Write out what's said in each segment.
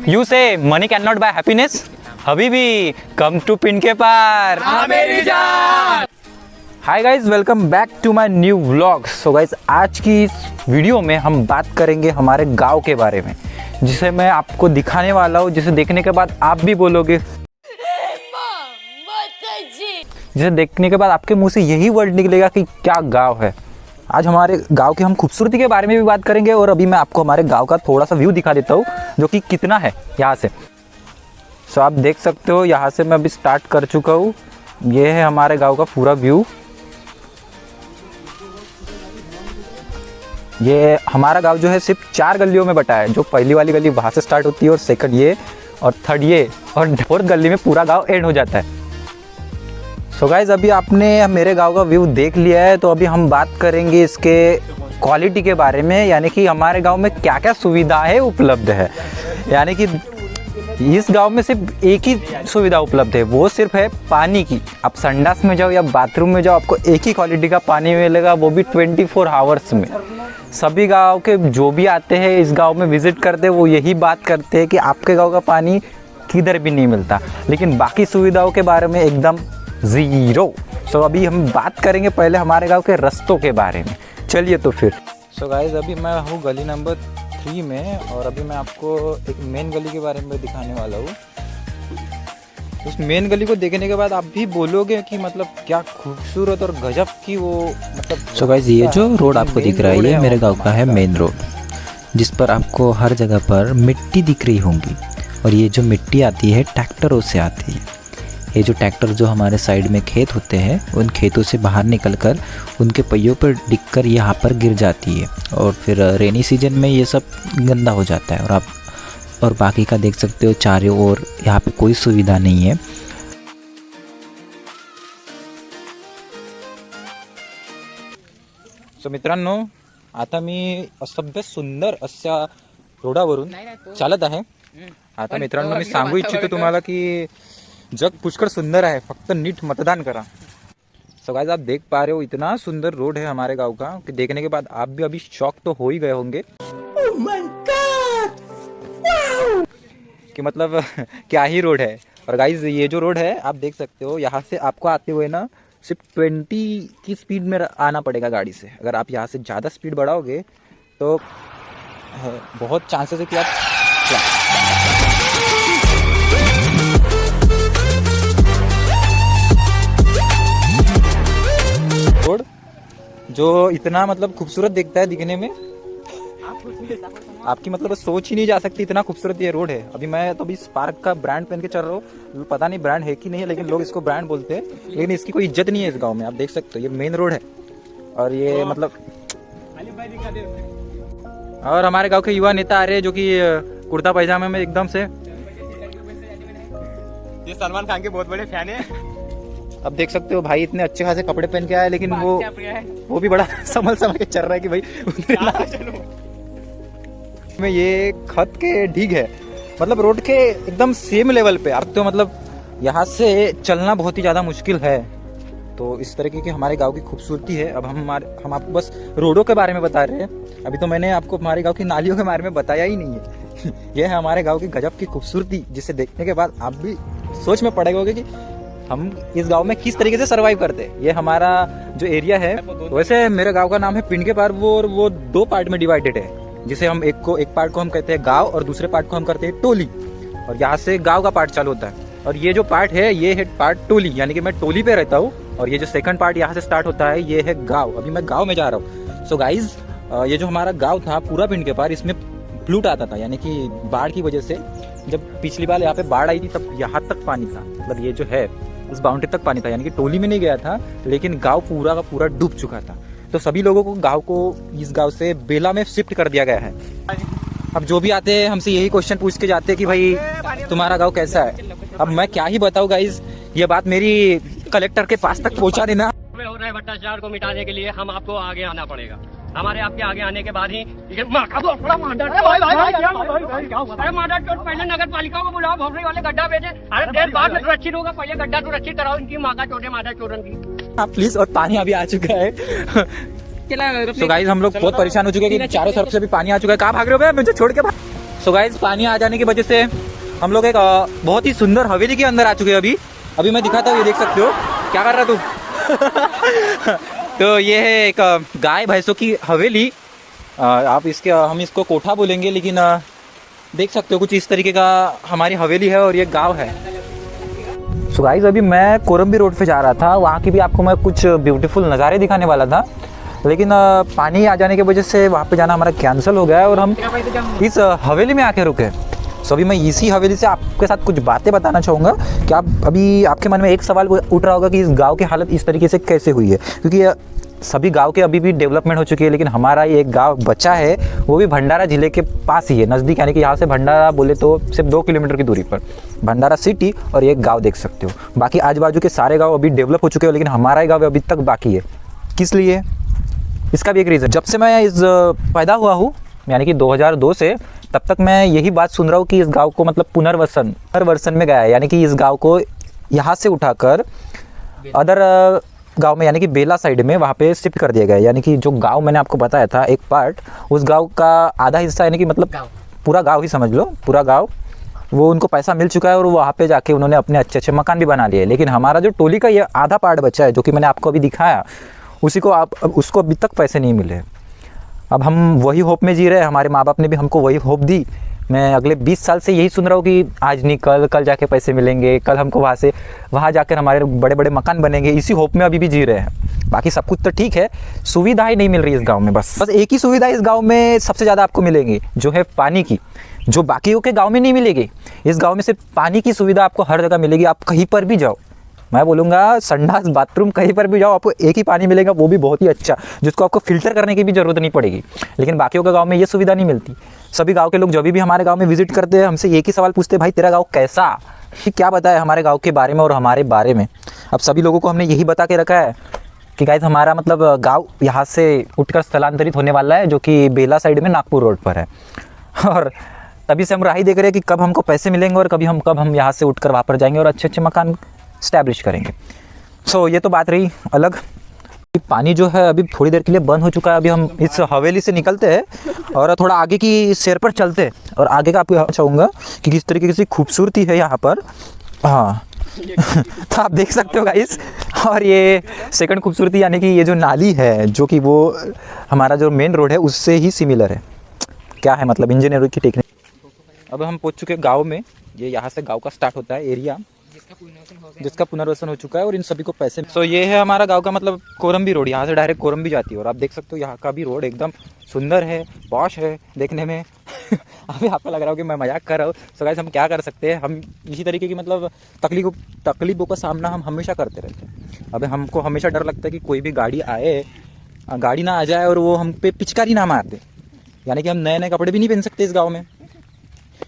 You say money cannot buy happiness? हबीबी come to पिन के पार मेरी जान। Hi guys, welcome back to my new vlog. So guys, आज की इस वीडियो में हम बात करेंगे हमारे गांव के बारे में, जिसे मैं आपको दिखाने वाला हूँ, जिसे देखने के बाद आप भी बोलोगे, जिसे देखने के बाद आपके मुंह से यही वर्ड निकलेगा कि क्या गांव है। आज हमारे गांव की हम खूबसूरती के बारे में भी बात करेंगे और अभी मैं आपको हमारे गांव का थोड़ा सा व्यू दिखा देता हूँ, जो कि कितना है यहाँ से। सो आप देख सकते हो, यहाँ से मैं अभी स्टार्ट कर चुका हूँ। ये है हमारे गांव का पूरा व्यू। ये हमारा गांव जो है सिर्फ 4 गलियों में बटा है, जो पहली वाली गली वहाँ से स्टार्ट होती है और सेकंड ये और थर्ड ये और फोर्थ गली में पूरा गांव एंड हो जाता है। सो गाइज, अभी आपने मेरे गांव का व्यू देख लिया है, तो अभी हम बात करेंगे इसके क्वालिटी के बारे में, यानी कि हमारे गांव में क्या क्या सुविधाएं उपलब्ध है। यानी कि इस गांव में सिर्फ एक ही सुविधा उपलब्ध है, वो सिर्फ है पानी की। आप संडास में जाओ या बाथरूम में जाओ, आपको एक ही क्वालिटी का पानी मिलेगा, वो भी 24 आवर्स में। सभी गांव के जो भी आते हैं इस गांव में विजिट करते हैं, वो यही बात करते हैं कि आपके गांव का पानी किधर भी नहीं मिलता। लेकिन बाकी सुविधाओं के बारे में एकदम ज़ीरो। सो अभी हम बात करेंगे पहले हमारे गांव के रास्तों के बारे में। चलिए तो फिर। सो गाइस, अभी मैं हूँ गली नंबर 3 में और अभी मैं आपको एक मेन गली के बारे में दिखाने वाला हूँ। उस मेन गली को देखने के बाद आप भी बोलोगे कि मतलब क्या खूबसूरत और गजब की वो मतलब। सो गाइस, ये जो रोड आपको दिख रहा है, ये मेरे गाँव का है मेन रोड, जिस पर आपको हर जगह पर मिट्टी दिख रही होंगी। और ये जो मिट्टी आती है ट्रैक्टरों से आती है। ये जो ट्रैक्टर जो हमारे साइड में खेत होते हैं, उन खेतों से बाहर निकलकर उनके पहियों पर डिगकर यहाँ पर गिर जाती है और फिर रेनी सीजन में ये सब गंदा हो जाता है। और आप और बाकी का देख सकते हो, चारों ओर यहाँ पे कोई सुविधा नहीं है। सो मित्रांनो, आता मी असभ्य सुंदर अशा रोडावरून चालत आहे। आता मित्रांनो, मी सांगू इच्छितो तुम्हाला की जग पुष्कळ सुंदर है, फक्त नीट मतदान करा। सो गाइस, आप देख पा रहे हो, इतना सुंदर रोड है हमारे गांव का कि देखने के बाद आप भी अभी शॉक तो हो ही गए होंगे। oh my God! wow! कि मतलब क्या ही रोड है। और गाइस, ये जो रोड है आप देख सकते हो, यहाँ से आपको आते हुए ना सिर्फ 20 की स्पीड में आना पड़ेगा गाड़ी से। अगर आप यहाँ से ज़्यादा स्पीड बढ़ाओगे तो बहुत चांसेस है कि आप रोड जो इतना मतलब खूबसूरत दिखता है दिखने में, आपकी मतलब सोच ही नहीं जा सकती, इतना खूबसूरत ये रोड है। अभी मैं तो अभी स्पार्क का ब्रांड पहन के चल रहा हूँ, पता नहीं ब्रांड है कि नहीं है, लेकिन लोग इसको ब्रांड बोलते हैं, लेकिन इसकी कोई इज्जत नहीं है इस गांव में। आप देख सकते हो, ये मेन रोड है और ये मतलब। और हमारे गांव के युवा नेता आ रहे हैं, जो कि कुर्ता पैजामे में एकदम से। ये सलमान खान के बहुत बड़े फैन है। अब देख सकते हो भाई इतने अच्छे खासे कपड़े पहन के आए, लेकिन वो भी बड़ा संभल के चल रहा है कि भाई में ये खत के ढीग है, मतलब रोड के एकदम सेम लेवल पे। अब तो मतलब यहाँ से चलना बहुत ही ज़्यादा मुश्किल है। तो इस तरीके की हमारे गांव की खूबसूरती है। अब हम आपको बस रोडों के बारे में बता रहे हैं। अभी तो मैंने आपको हमारे गांव की नालियों के बारे में बताया ही नहीं है। यह है हमारे गांव की गजब की खूबसूरती, जिसे देखने के बाद आप भी सोच में पड़े होगे कि हम इस गांव में किस तरीके से सरवाइव करते हैं। ये हमारा जो एरिया है, वैसे मेरे गांव का नाम है पिन के पार, वो 2 पार्ट में डिवाइडेड है, जिसे हम एक पार्ट को हम कहते हैं गांव और दूसरे पार्ट को हम कहते हैं टोली। और यहाँ से गांव का पार्ट चालू होता है और ये जो पार्ट है ये है पार्ट टोली, यानी कि मैं टोली पे रहता हूँ। और ये जो सेकंड पार्ट यहाँ से स्टार्ट होता है ये है गाँव। अभी मैं गाँव में जा रहा हूँ। सो गाइज, ये जो हमारा गाँव था पूरा पिन के पार, इसमें फ्लूट आता था, यानी कि बाढ़ की वजह से जब पिछली बार यहाँ पे बाढ़ आई थी तब यहाँ तक पानी था, मतलब ये जो है उस बाउंड्री तक पानी था, यानी कि टोली में नहीं गया था, लेकिन गांव पूरा का पूरा डूब चुका था। तो सभी लोगों को गांव को इस गांव से बेला में शिफ्ट कर दिया गया है। अब जो भी आते हैं हमसे यही क्वेश्चन पूछ के जाते हैं कि भाई तुम्हारा गांव कैसा है। अब मैं क्या ही बताऊं गाइज, ये बात मेरी कलेक्टर के पास तक पहुंचा देना। भ्रष्टाचार को मिटाने के लिए हम आपको आगे आना पड़ेगा। हमारे आपके आगे आने के बाद ही ये माँ का बहुत बड़ा माडा अरे माडा चोट पहले नगर पालिका को बुलाओ, भोसड़ी वाले गड्ढा भेजे। अरे देर बाद में सुरक्षित होगा, पहले गड्ढा सुरक्षित कराओ इनकी माँ का चोटे माडा चोरन की। हाँ प्लीज। और पानी अभी आ चुका है। सो गाइस हम लोग बहुत परेशान हो चुके हैं कि चारों तरफ से भी पानी आ चुका है। कहाँ भाग रहे हो भैया, मुझे छोड़ के? सो गाइस पानी आ जाने की वजह से हम लोग एक बहुत ही सुंदर हवेली के अंदर आ चुके हैं। अभी मैं दिखाता हूँ, ये देख सकते हो। क्या कर रहा तू? तो ये है एक गाय भैंसों की हवेली। आप हम इसको कोठा बोलेंगे, लेकिन देख सकते हो कुछ इस तरीके का हमारी हवेली है और ये गांव है। सो गाइस अभी मैं कोरम्बी रोड पे जा रहा था, वहाँ की भी आपको मैं कुछ ब्यूटीफुल नज़ारे दिखाने वाला था, लेकिन पानी आ जाने की वजह से वहाँ पे जाना हमारा कैंसिल हो गया है और हम इस हवेली में आके रुके। सो अभी मैं इसी हवेली से आपके साथ कुछ बातें बताना चाहूँगा कि अभी आपके मन में एक सवाल उठ रहा होगा कि इस गांव की हालत इस तरीके से कैसे हुई है, क्योंकि सभी गांव के अभी भी डेवलपमेंट हो चुकी है, लेकिन हमारा ये एक गांव बचा है, वो भी भंडारा ज़िले के पास ही है, नज़दीक। यानी कि यहाँ से भंडारा बोले तो सिर्फ 2 किलोमीटर की दूरी पर भंडारा सिटी और ये गाँव देख सकते हो। बाकी आजू बाजू के सारे गाँव अभी डेवलप हो चुके हैं, लेकिन हमारा ही गाँव अभी तक बाकी है। किस लिए? इसका भी एक रीज़न, जब से मैं पैदा हुआ हूँ यानी कि 2002 से, तब तक मैं यही बात सुन रहा हूँ कि इस गांव को मतलब पुनर्वसन में गया है, यानी कि इस गांव को यहाँ से उठाकर अदर गांव में यानी कि बेला साइड में वहाँ पे शिफ्ट कर दिया गया है। यानी कि जो गांव मैंने आपको बताया था एक पार्ट, उस गांव का आधा हिस्सा यानी कि मतलब पूरा गांव ही समझ लो, पूरा गांव वो उनको पैसा मिल चुका है और वहाँ पे जाके उन्होंने अपने अच्छे अच्छे मकान भी बना लिए। लेकिन हमारा जो टोली का ये आधा पार्ट बचा है, जो कि मैंने आपको अभी दिखाया, उसको अभी तक पैसे नहीं मिले। अब हम वही होप में जी रहे हैं, हमारे माँ बाप ने भी हमको वही होप दी। मैं अगले 20 साल से यही सुन रहा हूँ कि आज नहीं कल जाके पैसे मिलेंगे, कल हमको वहाँ जाकर हमारे बड़े बड़े मकान बनेंगे। इसी होप में अभी भी जी रहे हैं। बाकी सब कुछ तो ठीक है, सुविधाएं नहीं मिल रही इस गांव में। बस एक ही सुविधा इस गांव में सबसे ज़्यादा आपको मिलेंगी, जो है पानी की, जो बाकियों के गाँव में नहीं मिलेगी। इस गाँव में सिर्फ पानी की सुविधा आपको हर जगह मिलेगी। आप कहीं पर भी जाओ, मैं बोलूँगा संडास बाथरूम कहीं पर भी जाओ, आपको एक ही पानी मिलेगा, वो भी बहुत ही अच्छा, जिसको आपको फिल्टर करने की भी ज़रूरत नहीं पड़ेगी। लेकिन बाकियों के गांव में ये सुविधा नहीं मिलती। सभी गांव के लोग जब भी हमारे गांव में विजिट करते हैं, हमसे एक ही सवाल पूछते हैं, भाई तेरा गांव कैसा, क्या बताया हमारे गांव के बारे में और हमारे बारे में। अब सभी लोगों को हमने यही बता के रखा है कि गाइस हमारा मतलब गाँव यहाँ से उठकर स्थलांतरित होने वाला है, जो कि बेला साइड में नागपुर रोड पर है। और तभी से हम राह देख रहे हैं कि कब हमको पैसे मिलेंगे और कब हम यहाँ से उठकर वहाँ पर जाएंगे और अच्छे अच्छे मकान स्टैब्लिश करेंगे। सो ये तो बात रही अलग। पानी जो है अभी थोड़ी देर के लिए बंद हो चुका है। अभी हम इस हवेली से निकलते हैं और थोड़ा आगे की सैर पर चलते हैं, और आगे का आपको चाहूँगा कि किस तरीके की खूबसूरती है यहाँ पर। हाँ तो आप देख सकते हो गाइस। और ये सेकंड खूबसूरती यानी कि ये जो नाली है, जो कि वो हमारा जो मेन रोड है उससे ही सिमिलर है। क्या है मतलब इंजीनियरिंग की टेक्निक। अब हम पहुँच चुके गाँव में। ये यहाँ से गाँव का स्टार्ट होता है एरिया, जिसका पुनर्वसन हो चुका है और इन सभी को पैसे। तो ये है हमारा गांव का मतलब कोरम्बी रोड, यहाँ से डायरेक्ट कोरम्बी जाती है। और आप देख सकते हो यहाँ का भी रोड एकदम सुंदर है, पॉश है देखने में। अभी आपको लग रहा हो कि मैं मजाक कर रहा हूँ। सो गाइस हम क्या कर सकते हैं, हम इसी तरीके की मतलब तकलीफों का सामना हम हमेशा करते रहते हैं। अब हमको हमेशा डर लगता है कि कोई भी गाड़ी ना आ जाए और वो हम पे पिचकारी ना मार दे। यानी कि हम नए नए कपड़े भी नहीं पहन सकते इस गाँव में।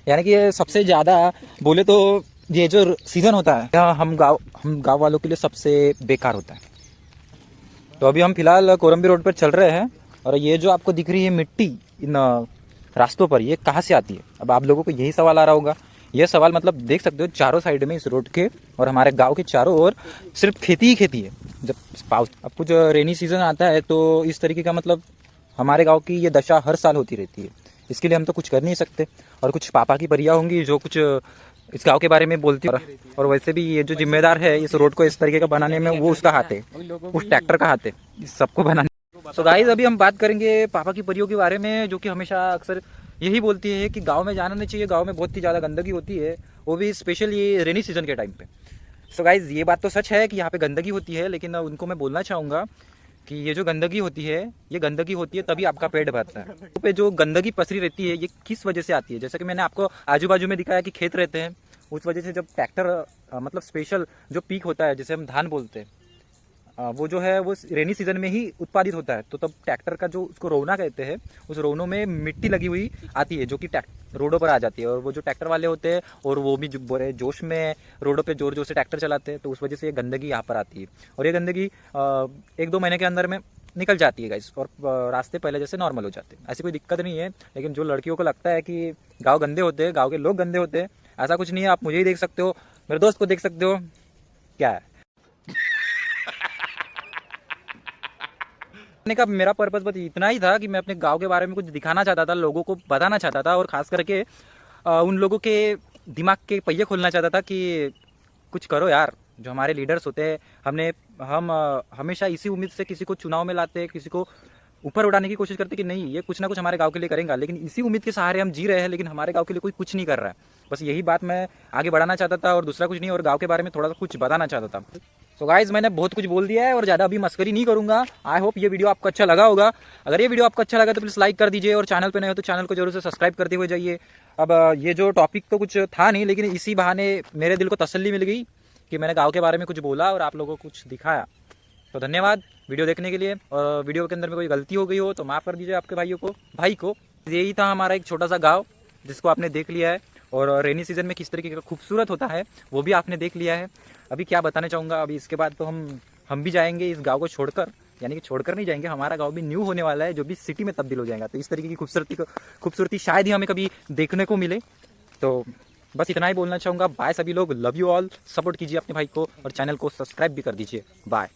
यानी कि ये सबसे ज़्यादा बोले तो ये जो सीज़न होता है हम गांव वालों के लिए सबसे बेकार होता है। तो अभी हम फिलहाल कोरम्बी रोड पर चल रहे हैं, और ये जो आपको दिख रही है मिट्टी इन रास्तों पर, ये कहाँ से आती है? अब आप लोगों को यही सवाल आ रहा होगा। ये सवाल मतलब देख सकते हो चारों साइड में इस रोड के और हमारे गांव के चारों ओर सिर्फ खेती ही खेती है। जब अब कुछ रेनी सीज़न आता है तो इस तरीके का मतलब हमारे गाँव की ये दशा हर साल होती रहती है। इसके लिए हम तो कुछ कर नहीं सकते, और कुछ पापा की परियां होंगी जो कुछ इस गांव के बारे में बोलती है। और वैसे भी ये जो जिम्मेदार है इस रोड को इस तरीके का बनाने में, वो उसका हाथ है, उस ट्रैक्टर का हाथ है इस सबको बनाने। तो गाइस अभी हम बात करेंगे पापा की परियों के बारे में, जो कि हमेशा अक्सर यही बोलती है कि गांव में जाना नहीं चाहिए, गांव में बहुत ही ज़्यादा गंदगी होती है, वो भी स्पेशल ये रेनी सीजन के टाइम पे। सो गाइस ये बात तो सच है कि यहाँ पे गंदगी होती है, लेकिन उनको मैं बोलना चाहूँगा कि ये जो गंदगी होती है, ये गंदगी होती है तभी आपका पेट भरता है। तो पे जो गंदगी पसरी रहती है ये किस वजह से आती है? जैसे कि मैंने आपको आजू बाजू में दिखाया कि खेत रहते हैं, उस वजह से जब ट्रैक्टर मतलब स्पेशल जो पीक होता है जिसे हम धान बोलते हैं, वो जो है वो रेनी सीजन में ही उत्पादित होता है। तो तब ट्रैक्टर का जो उसको रोना कहते हैं, उस रोनों में मिट्टी लगी हुई आती है, जो कि रोडों पर आ जाती है। और वो जो ट्रैक्टर वाले होते हैं और वो भी बड़े जोश में रोडों पे जोर से ट्रैक्टर चलाते हैं, तो उस वजह से ये गंदगी यहाँ पर आती है। और ये गंदगी 1-2 महीने के अंदर में निकल जाती है गाइस, और रास्ते पहले जैसे नॉर्मल हो जाते हैं, ऐसी कोई दिक्कत नहीं है। लेकिन जो लड़कियों को लगता है कि गाँव गंदे होते हैं, गाँव के लोग गंदे होते हैं, ऐसा कुछ नहीं है। आप मुझे ही देख सकते हो, मेरे दोस्त को देख सकते हो, क्या है का मेरा पर्पस बस इतना ही था कि मैं अपने गांव के बारे में कुछ दिखाना चाहता था, लोगों को बताना चाहता था, और खास करके उन लोगों के दिमाग के पहिए खोलना चाहता था कि कुछ करो यार। जो हमारे लीडर्स होते हैं, हम हमेशा इसी उम्मीद से किसी को चुनाव में लाते हैं, किसी को ऊपर उड़ाने की कोशिश करते कि नहीं ये कुछ ना कुछ हमारे गांव के लिए करेंगे, लेकिन इसी उम्मीद के सहारे हम जी रहे हैं, लेकिन हमारे गांव के लिए कोई कुछ नहीं कर रहा है। बस यही बात मैं आगे बढ़ाना चाहता था और दूसरा कुछ नहीं, और गांव के बारे में थोड़ा सा कुछ बताना चाहता था। सो गाइज, मैंने बहुत कुछ बोल दिया है और ज़्यादा अभी मस्करी नहीं करूंगा। आई होप ये वीडियो आपको अच्छा लगा होगा। अगर ये वीडियो आपको अच्छा लगा तो प्लीज़ लाइक कर दीजिए, और चैनल पर नए हो तो चैनल को जरूर से सब्सक्राइब करते हुए जाइए। अब ये जो टॉपिक तो कुछ था नहीं, लेकिन इसी बहाने मेरे दिल को तसल्ली मिल गई कि मैंने गाँव के बारे में कुछ बोला और आप लोगों को कुछ दिखाया। तो धन्यवाद वीडियो देखने के लिए, और वीडियो के अंदर में कोई गलती हो गई हो तो माफ़ कर दीजिए आपके भाई को। यही था हमारा एक छोटा सा गाँव जिसको आपने देख लिया है, और रेनी सीजन में किस तरीके का खूबसूरत होता है वो भी आपने देख लिया है। अभी क्या बताना चाहूँगा, अभी इसके बाद तो हम भी जाएंगे इस गाँव को छोड़कर, यानी कि छोड़कर नहीं जाएंगे, हमारा गाँव भी न्यू होने वाला है जो भी सिटी में तब्दील हो जाएगा। तो इस तरीके की खूबसूरती शायद ही हमें कभी देखने को मिले। तो बस इतना ही बोलना चाहूँगा। बाय सभी लोग, लव यू ऑल, सपोर्ट कीजिए अपने भाई को और चैनल को सब्सक्राइब भी कर दीजिए। बाय।